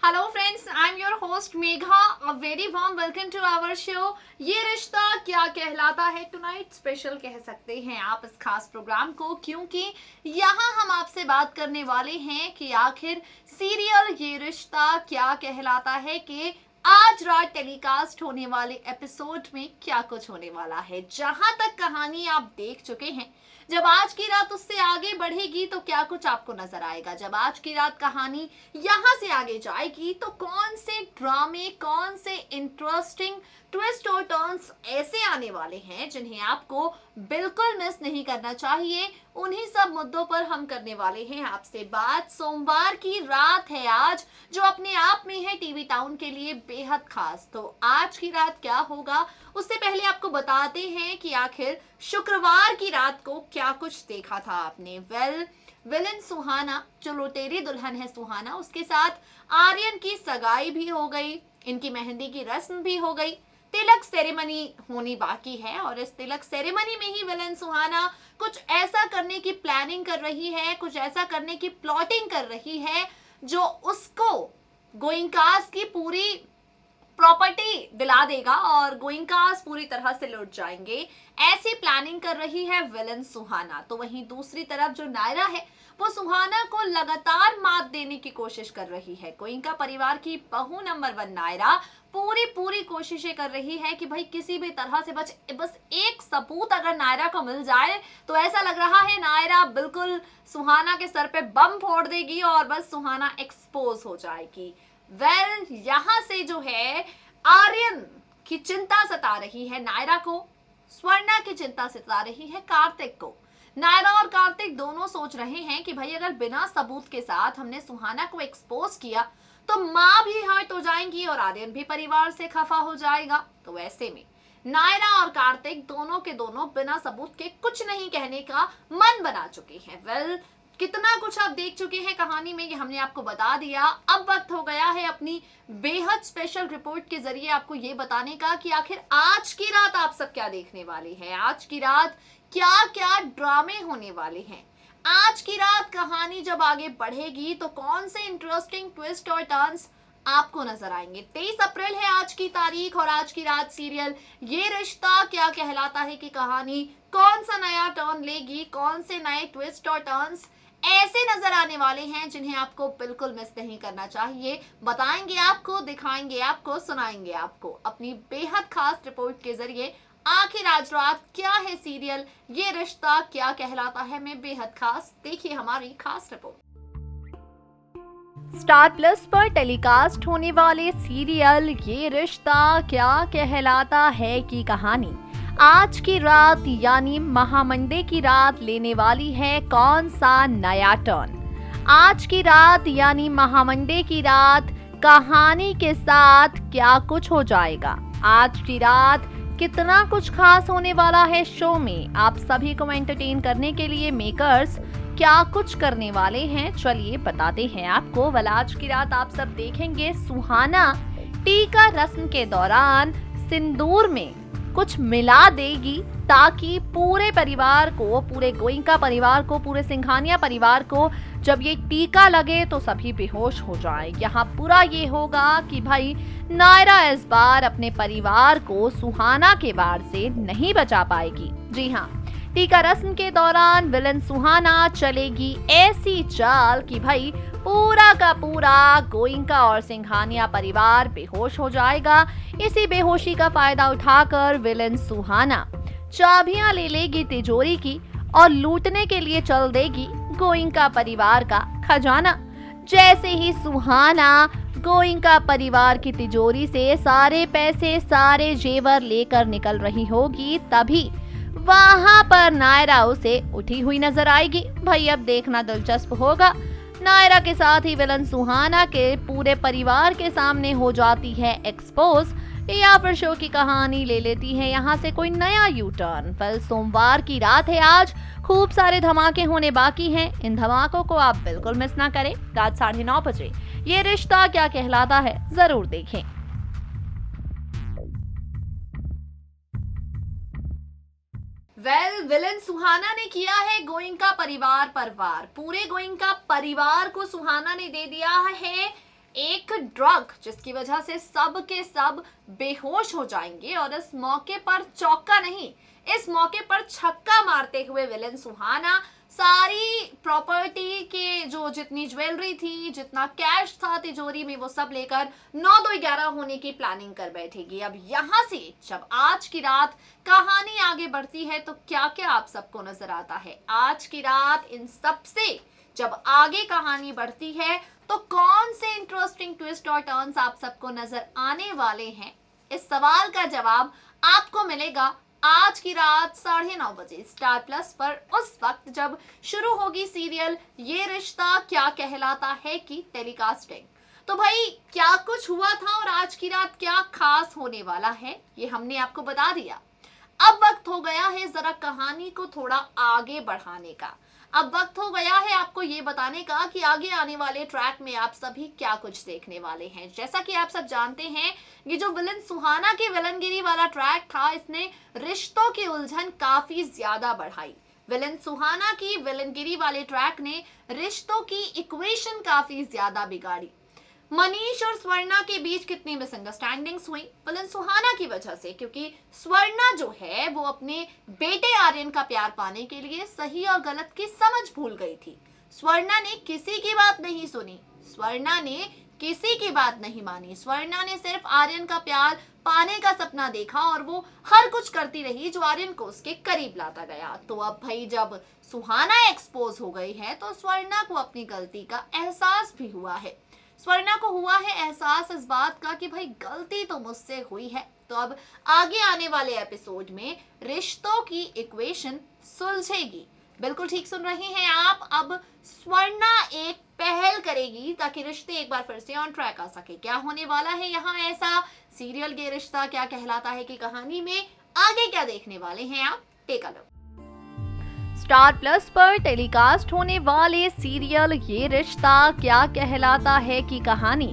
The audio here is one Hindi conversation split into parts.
Hello friends, I am your host Megha. A very warm welcome to our show Yeh Rishta क्या कहलाता है। टुनाइट स्पेशल कह सकते हैं आप इस खास प्रोग्राम को, क्योंकि यहाँ हम आपसे बात करने वाले हैं कि आखिर सीरियल ये रिश्ता क्या कहलाता है कि आज रात टेलीकास्ट होने वाले एपिसोड में क्या कुछ होने वाला है। जहां तक कहानी आप देख चुके हैं, जब आज की रात उससे आगे बढ़ेगी तो क्या कुछ आपको नजर आएगा। जब आज की रात कहानी यहां से आगे जाएगी तो कौन से ड्रामे, कौन से इंटरेस्टिंग ट्विस्ट और टर्न्स ऐसे आने वाले हैं जिन्हें आपको बिल्कुल मिस नहीं करना चाहिए। उन्हीं सब मुद्दों पर हम करने वाले हैं आपसे बात। सोमवार की रात है आज, जो अपने आप में है टीवी टाउन के लिए बेहद खास। तो आज की रात क्या होगा, उससे पहले आपको बताते हैं कि आखिर शुक्रवार की रात को क्या कुछ देखा था आपने। विलन सुहाना, जो लुटेरी दुल्हन है सुहाना, उसके साथ आर्यन की सगाई भी हो गई, इनकी मेहंदी की रस्म भी हो गई, तिलक सेरेमनी होनी बाकी है। और इस तिलक सेरेमनी में ही विलन सुहाना कुछ ऐसा करने की प्लानिंग कर रही है, कुछ ऐसा करने की प्लॉटिंग कर रही है जो उसको गोइंकास की पूरी प्रॉपर्टी दिला देगा और गोइंकास पूरी तरह से लुट जाएंगे। ऐसी प्लानिंग कर रही है विलन सुहाना। तो वहीं दूसरी तरफ जो नायरा है, वो सुहाना को लगातार मात देने की कोशिश कर रही है। गोइंका परिवार की बहू नंबर 1 नायरा पूरी कोशिशें कर रही है कि भाई किसी भी तरह से बस एक सबूत अगर नायरा को मिल जाए तो ऐसा लग रहा है नायरा बिल्कुल सुहाना के सर पे बम फोड़ देगी और बस सुहाना एक्सपोज हो जाएगी। यहाँ से जो है आर्यन की चिंता सता रही है नायरा को, स्वर्णा की चिंता सता रही है कार्तिक को। नायरा और कार्तिक दोनों सोच रहे हैं कि भाई अगर बिना सबूत के साथ हमने सुहाना को एक्सपोज किया तो माँ भी हर्ट हो जाएंगी और आर्यन भी परिवार से खफा हो जाएगा। तो ऐसे में नायरा और कार्तिक दोनों के दोनों बिना सबूत के कुछ नहीं कहने का मन बना चुके हैं। कितना कुछ आप देख चुके हैं कहानी में, ये हमने आपको बता दिया। अब वक्त हो गया है अपनी बेहद स्पेशल रिपोर्ट के जरिए आपको ये बताने का कि आखिर आज की रात आप सब क्या देखने वाले हैं, आज की रात क्या क्या ड्रामे होने वाले हैं। आज की रात कहानी जब आगे बढ़ेगी तो कौन से इंटरेस्टिंग ट्विस्ट और टर्न्स आपको नजर आएंगे। 23 अप्रैल है आज की तारीख और आज की रात सीरियल ये रिश्ता क्या कहलाता है कि कहानी कौन सा नया टर्न लेगी, कौन से नए ट्विस्ट और टर्न्स ऐसे नजर आने वाले हैं जिन्हें आपको बिल्कुल मिस नहीं करना चाहिए। बताएंगे आपको, दिखाएंगे आपको, सुनाएंगे आपको अपनी बेहद खास रिपोर्ट के जरिए। आखिर आज रात क्या है सीरियल ये रिश्ता क्या कहलाता है में बेहद खास, देखिए हमारी खास रिपोर्ट। स्टार प्लस पर टेलीकास्ट होने वाले सीरियल ये रिश्ता क्या कहलाता है की कहानी आज की रात यानी महामंडे की रात लेने वाली है कौन सा नया टर्न। आज की रात यानी महामंडे की रात कहानी के साथ क्या कुछ हो जाएगा। आज की रात कितना कुछ खास होने वाला है शो में। आप सभी को एंटरटेन करने के लिए मेकर्स क्या कुछ करने वाले हैं, चलिए बताते हैं आपको। आज की रात आप सब देखेंगे सुहाना टीका रस्म के दौरान सिंदूर में कुछ मिला देगी ताकि पूरे परिवार को, पूरे गोइंका परिवार को, पूरे सिंघानिया परिवार को जब ये टीका लगे तो सभी बेहोश हो जाए। यहाँ पूरा ये होगा कि भाई नायरा इस बार अपने परिवार को सुहाना के वार से नहीं बचा पाएगी। जी हाँ, टीका रस्म के दौरान विलन सुहाना चलेगी ऐसी चाल कि भाई पूरा का पूरा गोइंका और सिंघानिया परिवार बेहोश हो जाएगा। इसी बेहोशी का फायदा उठाकर विलन सुहाना चाबियां ले लेगी तिजोरी की और लूटने के लिए चल देगी गोइंका परिवार का खजाना। जैसे ही सुहाना गोइंका परिवार की तिजोरी से सारे पैसे, सारे जेवर लेकर निकल रही होगी, तभी वहां पर नायरा उसे उठी हुई नजर आएगी। भाई अब देखना दिलचस्प होगा। नायरा के साथ ही विलन सुहाना के पूरे परिवार के सामने हो जाती है एक्सपोज या फिर शो की कहानी ले लेती है यहाँ से कोई नया यू टर्न। सोमवार की रात है आज, खूब सारे धमाके होने बाकी हैं। इन धमाकों को आप बिल्कुल मिस ना करें। रात 9:30 बजे ये रिश्ता क्या कहलाता है जरूर देखें। विलन सुहाना ने किया है गोइंका परिवार पर वार। पूरे गोइंका परिवार को सुहाना ने दे दिया है एक ड्रग जिसकी वजह से सब के सब बेहोश हो जाएंगे और इस मौके पर चौका नहीं, इस मौके पर छक्का मारते हुए विलेन सुहाना सारी प्रॉपर्टी के जो जितनी ज्वेलरी थी, जितना कैश था तिजोरी में, वो सब लेकर 9-2-11 होने की प्लानिंग कर बैठेगी। अब यहाँ से जब आज की रात कहानी आगे बढ़ती है तो क्या क्या आप सबको नजर आता है? आज की रात इन सब से जब आगे कहानी बढ़ती है तो कौन से इंटरेस्टिंग ट्विस्ट और टर्न्स आप सबको नजर आने वाले हैं? इस सवाल का जवाब आपको मिलेगा आज की रात 9:30 बजे स्टार प्लस पर, उस वक्त जब शुरू होगी सीरियल ये रिश्ता क्या कहलाता है की टेलीकास्टिंग। तो भाई क्या कुछ हुआ था और आज की रात क्या खास होने वाला है, ये हमने आपको बता दिया। अब वक्त हो गया है जरा कहानी को थोड़ा आगे बढ़ाने का। अब वक्त हो गया है आपको ये बताने का कि आगे आने वाले ट्रैक में आप सभी क्या कुछ देखने वाले हैं। जैसा कि आप सब जानते हैं, ये जो विलन सुहाना की विलनगिरी वाला ट्रैक था, इसने रिश्तों की उलझन काफी ज्यादा बढ़ाई। विलन सुहाना की विलनगिरी वाले ट्रैक ने रिश्तों की इक्वेशन काफी ज्यादा बिगाड़ी। मनीष और स्वर्णा के बीच कितनी मिसअंडरस्टैंडिंग्स हुई विलन सुहाना की वजह से, क्योंकि स्वर्णा जो है वो अपने बेटे आर्यन का प्यार पाने के लिए सही और गलत की समझ भूल गई थी। स्वर्णा ने किसी की बात नहीं सुनी, स्वर्णा ने किसी की बात नहीं मानी, स्वर्णा ने सिर्फ आर्यन का प्यार पाने का सपना देखा और वो हर कुछ करती रही जो आर्यन को उसके करीब लाता गया। तो अब भाई जब सुहाना एक्सपोज हो गई है तो स्वर्णा को अपनी गलती का एहसास भी हुआ है। स्वर्णा को हुआ है एहसास इस बात का कि भाई गलती तो मुझसे हुई है। तो अब आगे आने वाले एपिसोड में रिश्तों की इक्वेशन सुलझेगी। बिल्कुल ठीक सुन रहे हैं आप। अब स्वर्णा एक पहल करेगी ताकि रिश्ते एक बार फिर से ऑन ट्रैक आ सके। क्या होने वाला है यहाँ ऐसा सीरियल ये रिश्ता क्या कहलाता है की कहानी में आगे क्या देखने वाले हैं आप? Take a look. Star Plus पर टेलीकास्ट होने वाले सीरियल ये रिश्ता क्या कहलाता है की कहानी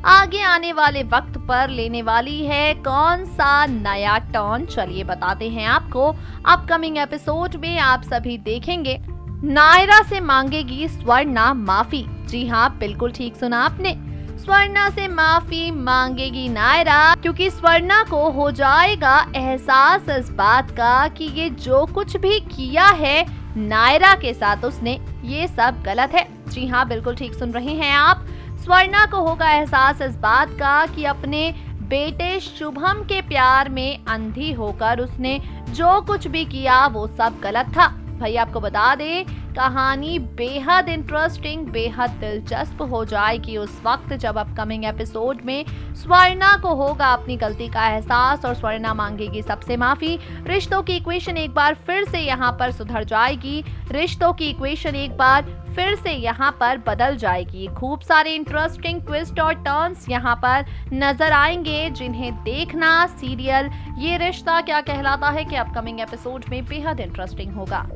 आगे आने वाले वक्त पर लेने वाली है कौन सा नया टर्न, चलिए बताते हैं आपको। अपकमिंग एपिसोड में आप सभी देखेंगे नायरा से मांगेगी स्वर्णा माफी। जी हाँ, बिल्कुल ठीक सुना आपने, स्वर्णा से माफी मांगेगी नायरा, क्योंकि स्वर्णा को हो जाएगा एहसास इस बात का कि ये जो कुछ भी किया है नायरा के साथ उसने, ये सब गलत है। जी हाँ, बिल्कुल ठीक सुन रहे हैं आप। स्वर्णा को होगा एहसास इस बात का कि अपने बेटे शुभम के प्यार में अंधी होकर उसने जो कुछ भी किया वो सब गलत था। भाई आपको बता दे कहानी बेहद इंटरेस्टिंग, बेहद दिलचस्प हो जाएगी उस वक्त जब अपकमिंग एपिसोड में स्वर्णा को होगा अपनी गलती का एहसास और स्वर्णा मांगेगी सबसे माफी। रिश्तों की इक्वेशन एक बार फिर से यहाँ पर सुधर जाएगी, रिश्तों की इक्वेशन एक बार फिर से यहाँ पर बदल जाएगी। खूब सारे इंटरेस्टिंग ट्विस्ट और टर्न्स यहाँ पर नजर आएंगे जिन्हें देखना सीरियल ये रिश्ता क्या कहलाता है कि अपकमिंग एपिसोड में बेहद इंटरेस्टिंग होगा।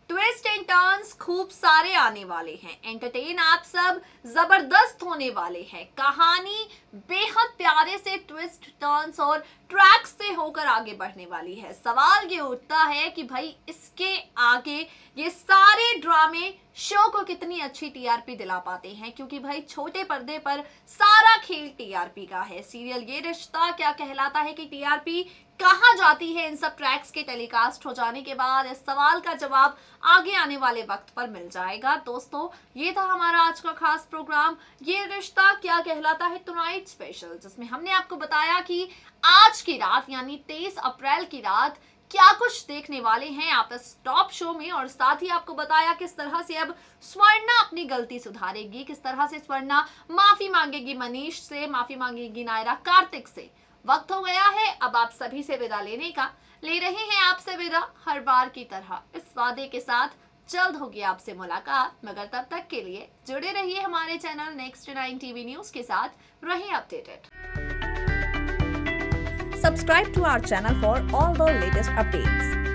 ट्विस्ट एंड टर्न्स खूब सारे आने वाले हैं, एंटरटेन आप सब जबरदस्त होने वाले हैं। कहानी बेहद प्यारे से ट्विस्ट टर्न्स और ट्रैक्स से होकर आगे बढ़ने वाली है। सवाल ये उठता है कि भाई इसके आगे ये सारे ड्रामे शो को कितनी अच्छी टीआरपी दिला पाते हैं, क्योंकि भाई छोटे पर्दे पर सारा खेल टीआरपी का है। सीरियल ये रिश्ता क्या कहलाता है कि टीआरपी कहाँ जाती है इन सब ट्रैक्स के टेलीकास्ट हो जाने के बाद? इस सवाल का जवाब आगे आने वाले वक्त पर मिल जाएगा। दोस्तों, ये था हमारा आज का खास प्रोग्राम ये रिश्ता क्या कहलाता है टुनाइट स्पेशल, जिसमें हमने आपको बताया कि आज की रात यानी 23 अप्रैल की रात क्या कुछ देखने वाले हैं आप इस टॉप शो में, और साथ ही आपको बताया किस तरह से अब स्वर्णा अपनी गलती सुधारेगी, किस तरह से स्वर्णा माफी मांगेगी मनीष से, माफी मांगेगी नायरा कार्तिक से। वक्त हो गया है अब आप सभी से विदा लेने का। ले रहे हैं आपसे विदा हर बार की तरह इस वादे के साथ जल्द होगी आपसे मुलाकात, मगर तब तक के लिए जुड़े रहिए हमारे चैनल नेक्स्ट 9 टीवी न्यूज के साथ, रहिए updated. Subscribe to our channel for all the latest updates.